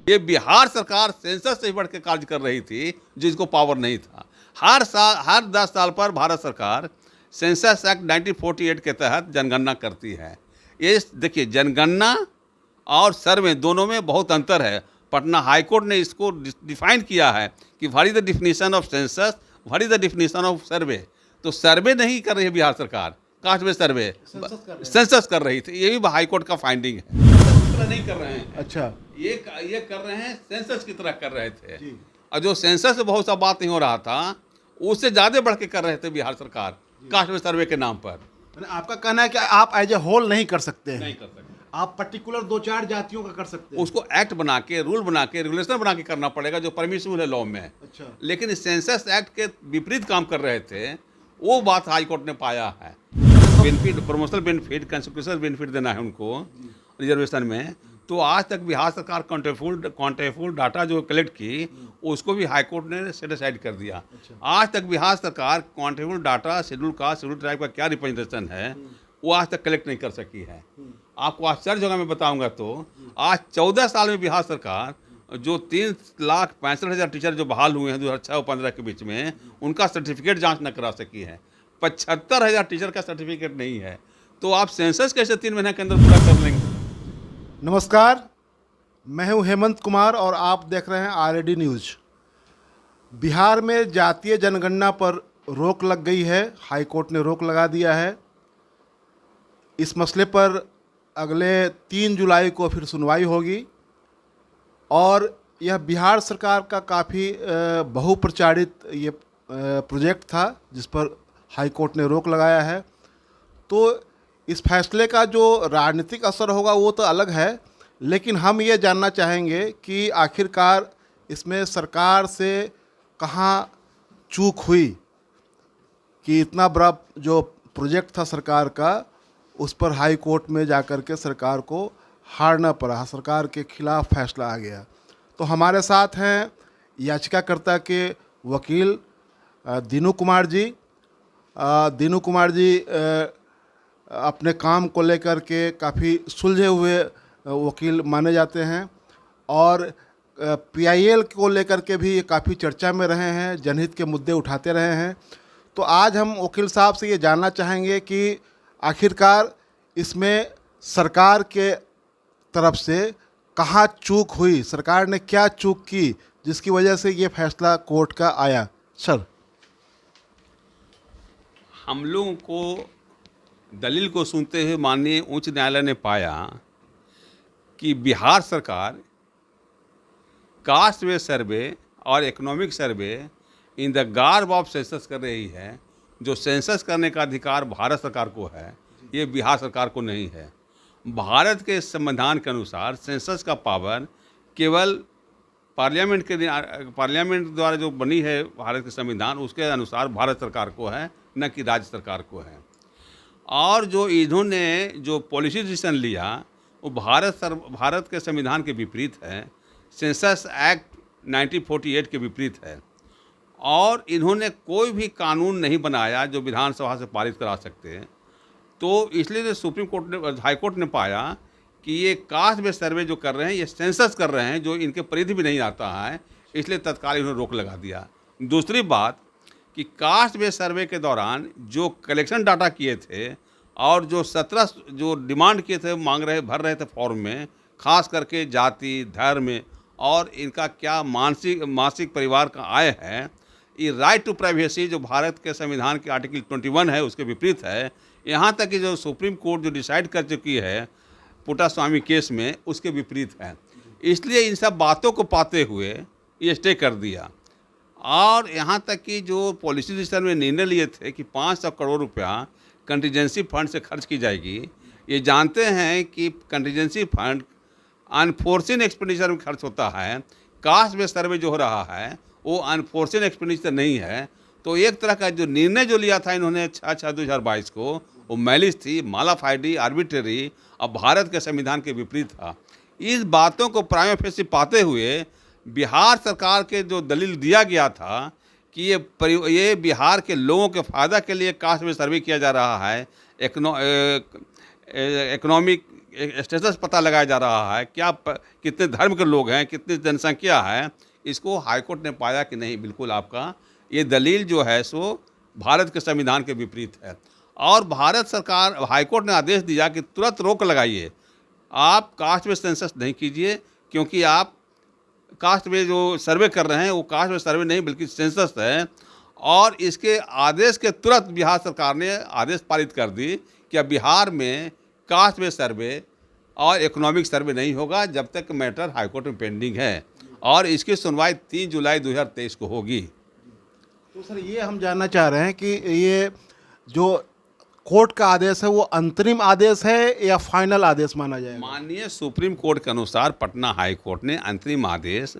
ये बिहार सरकार सेंसस से बढ़ के कार्य कर रही थी, जिसको पावर नहीं था। हर साल, हर 10 साल पर भारत सरकार सेंसस एक्ट 1948 के तहत जनगणना करती है। ये देखिए, जनगणना और सर्वे दोनों में बहुत अंतर है। पटना हाई कोर्ट ने इसको डिफाइन किया है कि what is the definition of census, what is the definition of सर्वे। तो सर्वे नहीं कर रही है बिहार सरकार, कास्ट बेस्ड सर्वे सेंसस कर रही थी। ये भी हाई कोर्ट का फाइंडिंग है। सेंसस की तरह नहीं कर रहे हैं। अच्छा, ये कर रहे हैं, सेंसस की तरह कर रहे थे। और जो सेंसस से बहुत सा बात नहीं हो रहा था, उससे ज़्यादा बढ़ के कर रहे थे बिहार सरकार, कास्ट बेस्ड सर्वे के नाम पर। आपका कहना है कि आप एज ए होल नहीं कर सकते हैं, नहीं कर सकते, आप पर्टिकुलर 2-4 जातियों का कर सकते हैं। उसको एक्ट बना के, रूल बना के, रेगुलेशन बना के करना पड़ेगा, जो परमिसिबल है लॉ में। अच्छा, लेकिन सेंसस एक्ट के विपरीत काम कर रहे थे, वो बात हाई कोर्ट ने पाया है। Benefit, promotional benefit, constitutional benefit देना है उनको रिजर्वेशन में। तो आज तक बिहार सरकार क्वांटिफाइड डाटा जो कलेक्ट की, उसको भी हाई कोर्ट ने सेटिसाइड कर दिया। आज तक बिहार सरकार quantified data schedule caste, schedule tribe का क्या रिप्रेजेंटेशन है, वो आज तक कलेक्ट नहीं कर सकी है। आपको आश्चर्य होगा मैं बताऊंगा तो, आज 14 साल में बिहार सरकार जो 3,65,000 टीचर जो बहाल हुए हैं 2006 और 15 के बीच में, उनका सर्टिफिकेट जांच न करा सकी है। 75,000 टीचर का सर्टिफिकेट नहीं है। तो आप सेंसस कैसे 3 महीने के अंदर पूरा कर लेंगे? नमस्कार, मैं हूं हेमंत कुमार और आप देख रहे हैं आरएडी न्यूज। बिहार में जातीय जनगणना पर रोक लग गई है, हाई कोर्ट ने रोक लगा दिया है। इस मसले पर अगले 3 जुलाई को फिर सुनवाई होगी और यह बिहार सरकार का काफ़ी बहुप्रचारित ये प्रोजेक्ट था, जिस पर हाई कोर्ट ने रोक लगाया है। तो इस फैसले का जो राजनीतिक असर होगा वो तो अलग है, लेकिन हम ये जानना चाहेंगे कि आखिरकार इसमें सरकार से कहाँ चूक हुई कि इतना बड़ा जो प्रोजेक्ट था सरकार का, उस पर हाई कोर्ट में जाकर के सरकार को हारना पड़ा, सरकार के खिलाफ फैसला आ गया। तो हमारे साथ हैं याचिकाकर्ता के वकील दीनू कुमार जी। दीनू कुमार जी अपने काम को लेकर के काफ़ी सुलझे हुए वकील माने जाते हैं और पीआईएल को लेकर के भी काफ़ी चर्चा में रहे हैं, जनहित के मुद्दे उठाते रहे हैं। तो आज हम वकील साहब से ये जानना चाहेंगे कि आखिरकार इसमें सरकार के तरफ से कहाँ चूक हुई, सरकार ने क्या चूक की जिसकी वजह से ये फैसला कोर्ट का आया। सर, हम लोगों को दलील को सुनते हुए माननीय उच्च न्यायालय ने पाया कि बिहार सरकार कास्ट बेस्ड सर्वे और economic survey in the garb of census कर रही है। जो सेंसस करने का अधिकार भारत सरकार को है, ये बिहार सरकार को नहीं है। भारत के संविधान के अनुसार सेंसस का पावर केवल पार्लियामेंट द्वारा जो बनी है भारत के संविधान, उसके अनुसार भारत सरकार को है, न कि राज्य सरकार को है। और जो इन्होंने जो पॉलिसी डिसीजन लिया वो भारत के संविधान के विपरीत है, सेंसस एक्ट 1948 के विपरीत है। और इन्होंने कोई भी कानून नहीं बनाया जो विधानसभा से पारित करा सकते। तो इसलिए सुप्रीम कोर्ट ने, हाई कोर्ट ने पाया कि ये कास्ट बेस्ड सर्वे जो कर रहे हैं, ये सेंसस कर रहे हैं, जो इनके परिधि भी नहीं आता है, इसलिए तत्काल इन्होंने रोक लगा दिया। दूसरी बात कि कास्ट बेस्ड सर्वे के दौरान जो कलेक्शन डाटा किए थे और जो 17 जो डिमांड किए थे, भर रहे थे फॉर्म में, खास करके जाति, धर्म और इनका क्या मासिक परिवार का आय है, ये राइट टू प्राइवेसी जो भारत के संविधान के आर्टिकल 21 है उसके विपरीत है। यहाँ तक कि जो सुप्रीम कोर्ट जो डिसाइड कर चुकी है पुट्टास्वामी केस में, उसके विपरीत है। इसलिए इन सब बातों को पाते हुए ये स्टे कर दिया। और यहाँ तक कि जो पॉलिसी डिसीजन में निर्णय लिए थे कि 500 करोड़ रुपया कंटीजेंसी फंड से खर्च की जाएगी, ये जानते हैं कि कंटीजेंसी फंड अनफोर्सिन एक्सपेंडिचर में खर्च होता है। कास्ट बेस्ड सर्वे जो हो रहा है वो अनफोर्सिन एक्सपेंडिचर नहीं है। तो एक तरह का जो निर्णय जो लिया था इन्होंने 6/6/2022 को, वो मैलिस थी, मालाफाइडी, आर्बिट्रेरी और भारत के संविधान के विपरीत था। इस बातों को प्राइमा फेसी पाते हुए बिहार सरकार के जो दलील दिया गया था कि ये बिहार के लोगों के फ़ायदा के लिए कास्ट में सर्वे किया जा रहा है, इकोनॉमिक स्टेटस पता लगाया जा रहा है, कितने धर्म के लोग हैं, कितनी जनसंख्या है, इसको हाईकोर्ट ने पाया कि नहीं, बिल्कुल आपका ये दलील जो है सो भारत के संविधान के विपरीत है। और भारत सरकार, हाईकोर्ट ने आदेश दिया कि तुरंत रोक लगाइए, आप कास्ट बेस्ड सेंसस नहीं कीजिए, क्योंकि आप कास्ट में जो सर्वे कर रहे हैं वो कास्ट में सर्वे नहीं बल्कि सेंसस है। और इसके आदेश के तुरंत बिहार सरकार ने आदेश पारित कर दी कि अब बिहार में कास्ट में सर्वे और इकोनॉमिक सर्वे नहीं होगा जब तक मैटर हाईकोर्ट में पेंडिंग है, और इसकी सुनवाई 3 जुलाई 2023 को होगी। तो सर ये हम जानना चाह रहे हैं कि ये जो कोर्ट का आदेश है वो अंतरिम आदेश है या फाइनल आदेश माना जाएगा? माननीय सुप्रीम कोर्ट के अनुसार पटना हाई कोर्ट ने अंतरिम आदेश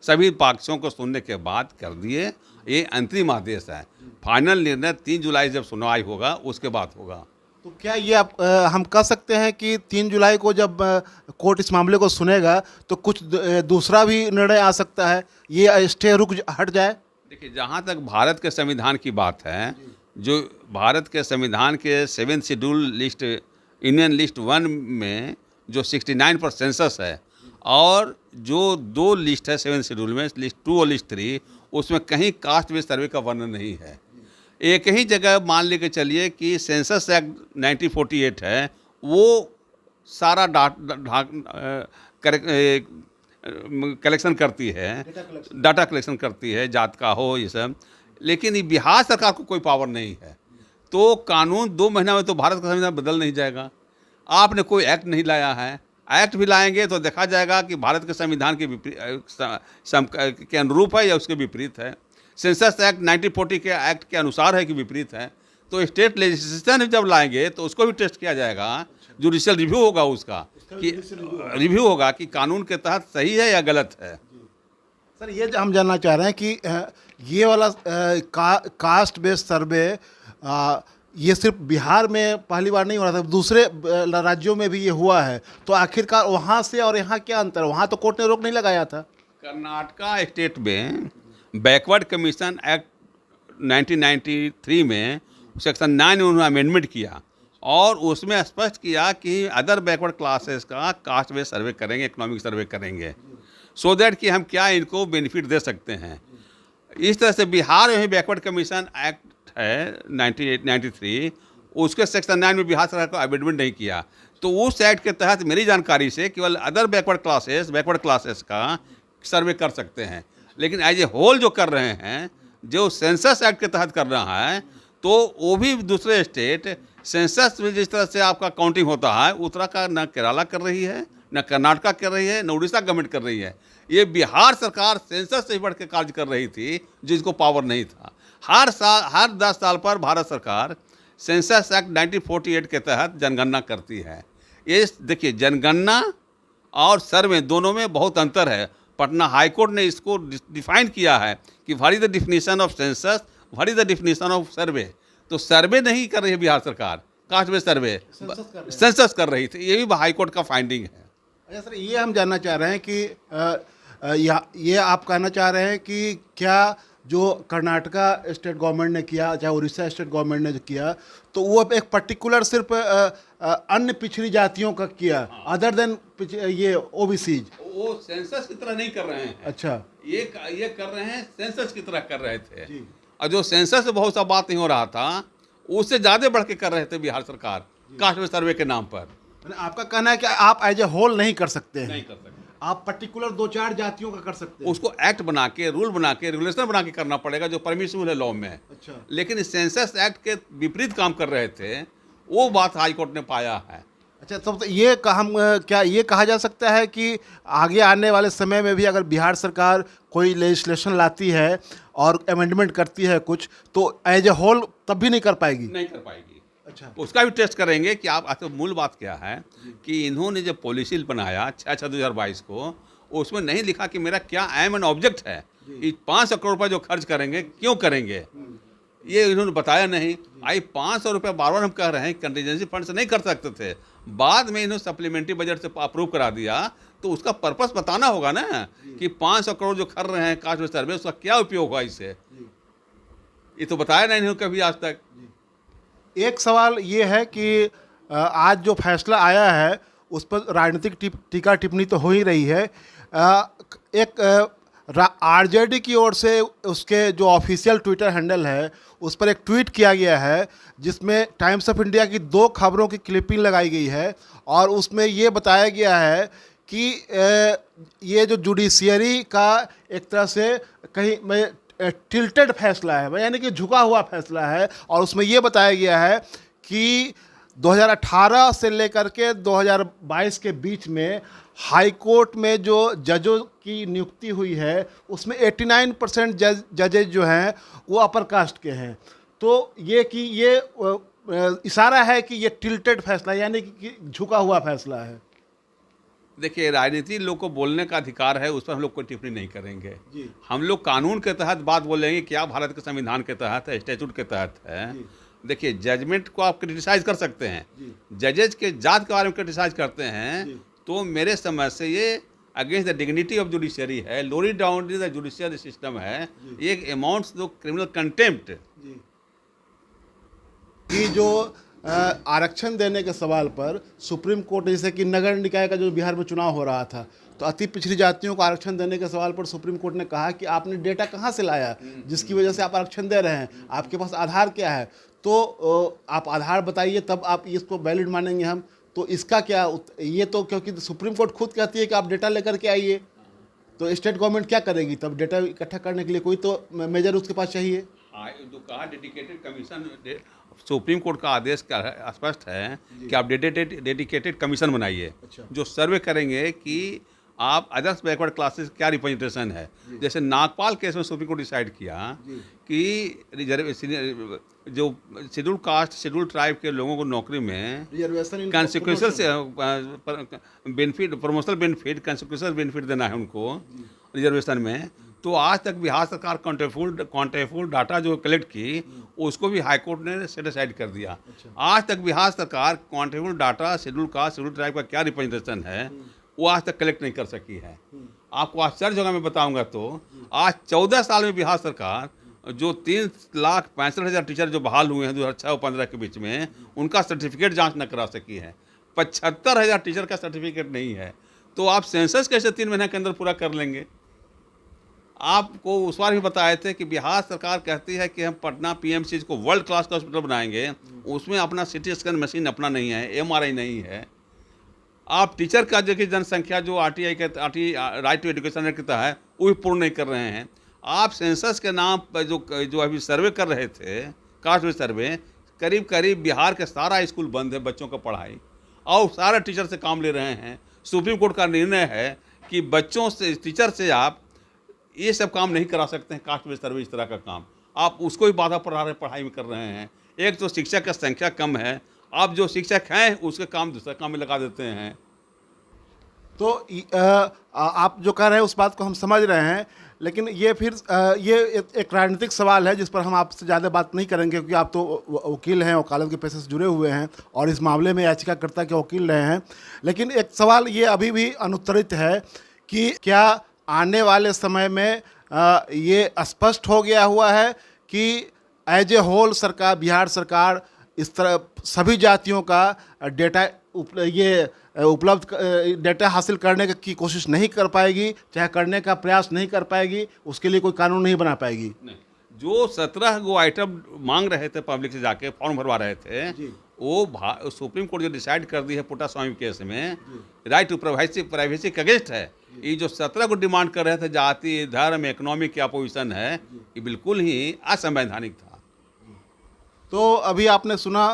सभी पक्षों को सुनने के बाद कर दिए। ये अंतरिम आदेश है, फाइनल निर्णय 3 जुलाई जब सुनवाई होगा उसके बाद होगा। तो क्या ये आप हम कह सकते हैं कि 3 जुलाई को जब कोर्ट इस मामले को सुनेगा तो कुछ दूसरा भी निर्णय आ सकता है, ये स्टे हट जाए? देखिए, जहाँ तक भारत के संविधान की बात है, जो भारत के संविधान के 7th schedule list, Indian list 1 में जो 69 पर सेंसस है, और जो 2 लिस्ट है 7th शेड्यूल में, लिस्ट 2 और लिस्ट 3, उसमें कहीं कास्ट बेस्ड सर्वे का वर्णन नहीं है। एक ही जगह मान लेके चलिए कि सेंसस एक्ट 1948 है, वो सारा कलेक्शन करती है, डाटा कलेक्शन करती है, जात का हो ये सब, लेकिन ये बिहार सरकार को कोई पावर नहीं है। तो कानून 2 महीना में तो भारत का संविधान बदल नहीं जाएगा। आपने कोई एक्ट नहीं लाया है, एक्ट भी लाएंगे तो देखा जाएगा कि भारत के संविधान के के अनुरूप है या उसके विपरीत है। सेंसस एक्ट 1940 के एक्ट के अनुसार है कि विपरीत है। तो स्टेट लेजिस्लेशन जब लाएंगे तो उसको भी टेस्ट किया जाएगा, जुडिशियल रिव्यू होगा उसका, कि रिव्यू होगा कि कानून के तहत सही है या गलत है। सर ये हम जानना चाह रहे हैं कि ये वाला कास्ट बेस्ड सर्वे ये सिर्फ बिहार में पहली बार नहीं हो रहा था, दूसरे राज्यों में भी ये हुआ है, तो आखिरकार वहाँ से और यहाँ क्या अंतर है? वहाँ तो कोर्ट ने रोक नहीं लगाया था। कर्नाटका स्टेट में बैकवर्ड कमीशन एक्ट 1993 में सेक्शन 9 में उन्होंने अमेंडमेंट किया, और उसमें स्पष्ट किया कि अदर बैकवर्ड क्लासेस का कास्ट बेस्ड सर्वे करेंगे, इकोनॉमिक सर्वे करेंगे, सो दैट कि हम क्या इनको बेनिफिट दे सकते हैं। इस तरह से बिहार में बैकवर्ड कमीशन एक्ट है 1993, उसके सेक्शन 9 में बिहार सरकार को अमेंडमेंट नहीं किया। तो उस एक्ट के तहत मेरी जानकारी से केवल अदर बैकवर्ड क्लासेस का सर्वे कर सकते हैं, लेकिन एज ए होल जो कर रहे हैं, जो सेंसस एक्ट के तहत कर रहा है, तो वो भी दूसरे स्टेट सेंसस में जिस तरह से आपका काउंटिंग होता है उस तरह का न केरला कर रही है, न कर्नाटका कर रही है, न उड़ीसा गवर्नमेंट कर रही है। ये बिहार सरकार सेंसस से बढ़ के कार्य कर रही थी जिसको पावर नहीं था। हर 10 साल पर भारत सरकार सेंसस एक्ट 1948 के तहत जनगणना करती है। ये देखिए, जनगणना और सर्वे दोनों में बहुत अंतर है। पटना हाई कोर्ट ने इसको डिफाइन किया है कि what is the definition of census, what is the definition of सर्वे। तो सर्वे नहीं कर रही है बिहार सरकार, कास्ट बेस्ड सर्वे सेंसस कर रही थी। ये भी हाई कोर्ट का फाइंडिंग है। अच्छा सर, ये हम जानना चाह रहे हैं कि ये आप कहना चाह रहे हैं कि क्या जो कर्नाटका स्टेट गवर्नमेंट ने किया, चाहे उड़ीसा स्टेट गवर्नमेंट ने जो किया, तो वो एक पर्टिकुलर सिर्फ अन्य पिछड़ी जातियों का किया, अदर देन ये ओबीसीज? वो सेंसस की तरह नहीं कर रहे हैं। अच्छा, ये कर रहे हैं, सेंसस की तरह कर रहे थे। और जो सेंसस से बहुत सा बात नहीं हो रहा था, उससे ज़्यादा बढ़ के कर रहे थे बिहार सरकार कास्ट बेस्ड सर्वे के नाम पर। आपका कहना है कि आप एज ए होल नहीं कर सकते हैं? नहीं कर सकते, आप पर्टिकुलर 2-4 जातियों का कर सकते हैं। उसको एक्ट बना के, रूल बना के, रेगुलेशन बना के करना पड़ेगा जो परमिसिबल है लॉ में। अच्छा, लेकिन सेंसस एक्ट के विपरीत काम कर रहे थे, वो बात हाई कोर्ट ने पाया है। अच्छा, तब तो ये क्या ये कहा जा सकता है कि आगे आने वाले समय में भी अगर बिहार सरकार कोई लेजिस्लेशन लाती है और अमेंडमेंट करती है कुछ, तो एज ए होल तब भी नहीं कर पाएगी? नहीं कर पाएगी। अच्छा, उसका भी टेस्ट करेंगे कि आप तो मूल बात क्या है कि इन्होंने जो पॉलिसी बनाया 6/6/2022 को, उसमें नहीं लिखा कि मेरा क्या एम एंड ऑब्जेक्ट है। ये 500 करोड़ रुपये जो खर्च करेंगे क्यों करेंगे, ये इन्होंने बताया नहीं। आई 500 रुपये बार बार हम कह रहे हैं कंटीजेंसी फंड से नहीं कर सकते थे, बाद में इन्होंने सप्लीमेंट्री बजट से अप्रूव करा दिया, तो उसका पर्पस बताना होगा ना कि 500 करोड़ जो कर रहे हैं कास्ट बेस्ड सर्वे, उसका क्या उपयोग हुआ इससे। ये तो बताया नहीं इन्होंने कभी आज तक। एक सवाल ये है कि आज जो फैसला आया है उस पर राजनीतिक टीका टिप्पणी तो हो ही रही है। एक आरजेडी की ओर से उसके जो ऑफिशियल ट्विटर हैंडल है उस पर एक ट्वीट किया गया है जिसमें टाइम्स ऑफ इंडिया की 2 खबरों की क्लिपिंग लगाई गई है और उसमें ये बताया गया है कि ये जो जुडिशियरी का एक तरह से कहीं में टिल्टेड फैसला है, यानी कि झुका हुआ फैसला है। और उसमें ये बताया गया है कि 2018 से लेकर के 2022 के बीच में हाई कोर्ट में जो जजों की नियुक्ति हुई है उसमें 89% जजेज जो हैं वो अपर कास्ट के हैं। तो ये कि ये इशारा है कि ये टिल्टेड फैसला यानी कि झुका हुआ फैसला है। देखिए, राजनीति लोग को बोलने का अधिकार है, उस पर हम लोग कोई टिप्पणी नहीं करेंगे जी। हम लोग कानून के तहत बात बोलेंगे, क्या भारत के संविधान के तहत है, स्टैट्यूट के तहत है। देखिए, जजमेंट को आप क्रिटिसाइज कर सकते हैं, जजेज के जात के बारे में क्रिटिसाइज करते हैं तो मेरे समझ से ये against the dignity of judiciary है, लोरी डाउन द जुडिशियल सिस्टम है, ये अमाउंट्स द क्रिमिनल कंटेम्प्ट। कि जो आरक्षण देने के सवाल पर सुप्रीम कोर्ट, जैसे कि नगर निकाय का जो बिहार में चुनाव हो रहा था तो अति पिछड़ी जातियों को आरक्षण देने के सवाल पर सुप्रीम कोर्ट ने कहा कि आपने डेटा कहाँ से लाया जिसकी वजह से आप आरक्षण दे रहे हैं, आपके पास आधार क्या है, तो आप आधार बताइए तब आप इसको वैलिड मानेंगे हम। तो इसका क्या, ये तो क्योंकि सुप्रीम कोर्ट खुद कहती है कि आप डेटा लेकर के आइए, तो स्टेट गवर्नमेंट क्या करेगी तब? डेटा इकट्ठा करने के लिए कोई तो मेजर उसके पास चाहिए। जो कहा डेडिकेटेड कमीशन, सुप्रीम कोर्ट का आदेश स्पष्ट है कि आप डेडिकेटेड कमीशन बनाइए जो सर्वे करेंगे कि आप अदर्स बैकवर्ड क्लासेस क्या रिप्रेजेंटेशन है। जैसे नागपाल केस में सुप्रीम कोर्ट डिसाइड किया कि जो शेड्यूल कास्ट शेड्यूल ट्राइब के लोगों को नौकरी में कॉन्सिक्वेंशियल से benefit, promotional benefit, consequential benefit देना है उनको रिजर्वेशन में। तो आज तक बिहार सरकार क्वांटिफाइड डाटा जो कलेक्ट की उसको भी हाई कोर्ट ने सेटिसाइड कर दिया। आज तक बिहार सरकार quantified data schedule caste schedule tribe का क्या रिप्रेजेंटेशन है वो आज तक कलेक्ट नहीं कर सकी है। आपको आश्चर्य होगा मैं बताऊंगा तो आज 14 साल में बिहार सरकार जो 3,65,000 टीचर जो बहाल हुए हैं 2006 और 2015 के बीच में, उनका सर्टिफिकेट जांच न करा सकी है। 75,000 टीचर का सर्टिफिकेट नहीं है। तो आप सेंसस कैसे 3 महीने के अंदर पूरा कर लेंगे? आपको उस बार भी बताए थे कि बिहार सरकार कहती है कि हम पटना पीएमसीएच को वर्ल्ड क्लास का हॉस्पिटल बनाएंगे, उसमें अपना सिटी स्कैन मशीन अपना नहीं है, एमआरआई नहीं है। आप टीचर का देखिए जनसंख्या जो आरटीआई के राइट टू एजुकेशन एक्ट है वो भी पूर्ण नहीं कर रहे हैं। आप सेंसस के नाम पर जो अभी सर्वे कर रहे थे, कास्ट बेस्ड सर्वे, करीब करीब बिहार के सारा स्कूल बंद है बच्चों का पढ़ाई, और सारा टीचर से काम ले रहे हैं। सुप्रीम कोर्ट का निर्णय है कि बच्चों से, टीचर से आप ये सब काम नहीं करा सकते हैं, कास्ट बेस्ड सर्वे इस तरह का काम, आप उसको भी बाधा पढ़ाई में कर रहे हैं। एक तो शिक्षक की संख्या कम है, आप जो शिक्षक हैं उसके काम दूसरे काम में लगा देते हैं। तो आप जो कह रहे हैं उस बात को हम समझ रहे हैं, लेकिन ये फिर ये एक राजनीतिक सवाल है जिस पर हम आपसे ज़्यादा बात नहीं करेंगे क्योंकि आप तो वकील हैं, वकालत के पेशे से जुड़े हुए हैं और इस मामले में याचिकाकर्ता के वकील रहे हैं। लेकिन एक सवाल ये अभी भी अनुत्तरित है कि क्या आने वाले समय में ये स्पष्ट हो गया हुआ है कि एज ए होल सरकार, बिहार सरकार इस तरह सभी जातियों का डेटा उपलब्ध डेटा हासिल करने की कोशिश नहीं कर पाएगी, चाहे करने का प्रयास नहीं कर पाएगी, उसके लिए कोई कानून नहीं बना पाएगी? नहीं। जो 17 गो आइटम मांग रहे थे पब्लिक से, जाके फॉर्म भरवा रहे थे, वो सुप्रीम कोर्ट जो डिसाइड कर दी है पुट्टा स्वामी केस में, राइट टू प्राइवेसी के अगेंस्ट है। ये जो 17 को डिमांड कर रहे थे, जाति, धर्म, इकोनॉमिक क्या पोजिशन है, ये बिल्कुल ही असंवैधानिक था। तो अभी आपने सुना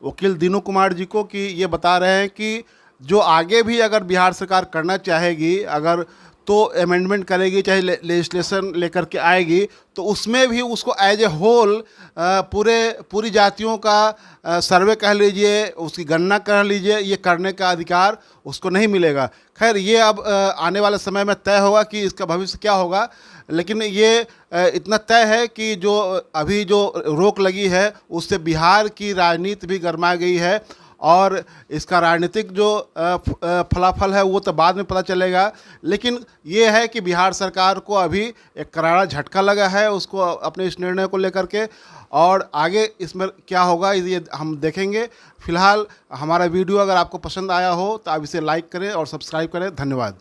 वकील दीनू कुमार जी को कि ये बता रहे हैं कि जो आगे भी अगर बिहार सरकार करना चाहेगी, अगर तो अमेंडमेंट करेगी, चाहे लेजिस्लेशन लेकर के आएगी, तो उसमें भी उसको एज ए होल पूरी जातियों का सर्वे कह लीजिए, उसकी गणना कर लीजिए, ये करने का अधिकार उसको नहीं मिलेगा। खैर, ये अब आने वाले समय में तय होगा कि इसका भविष्य क्या होगा, लेकिन ये इतना तय है कि जो अभी जो रोक लगी है उससे बिहार की राजनीति भी गरमा गई है और इसका राजनीतिक जो फलाफल है वो तो बाद में पता चलेगा। लेकिन ये है कि बिहार सरकार को अभी एक करारा झटका लगा है उसको अपने इस निर्णय को लेकर के, और आगे इसमें क्या होगा ये हम देखेंगे। फिलहाल हमारा वीडियो अगर आपको पसंद आया हो तो आप इसे लाइक करें और सब्सक्राइब करें। धन्यवाद।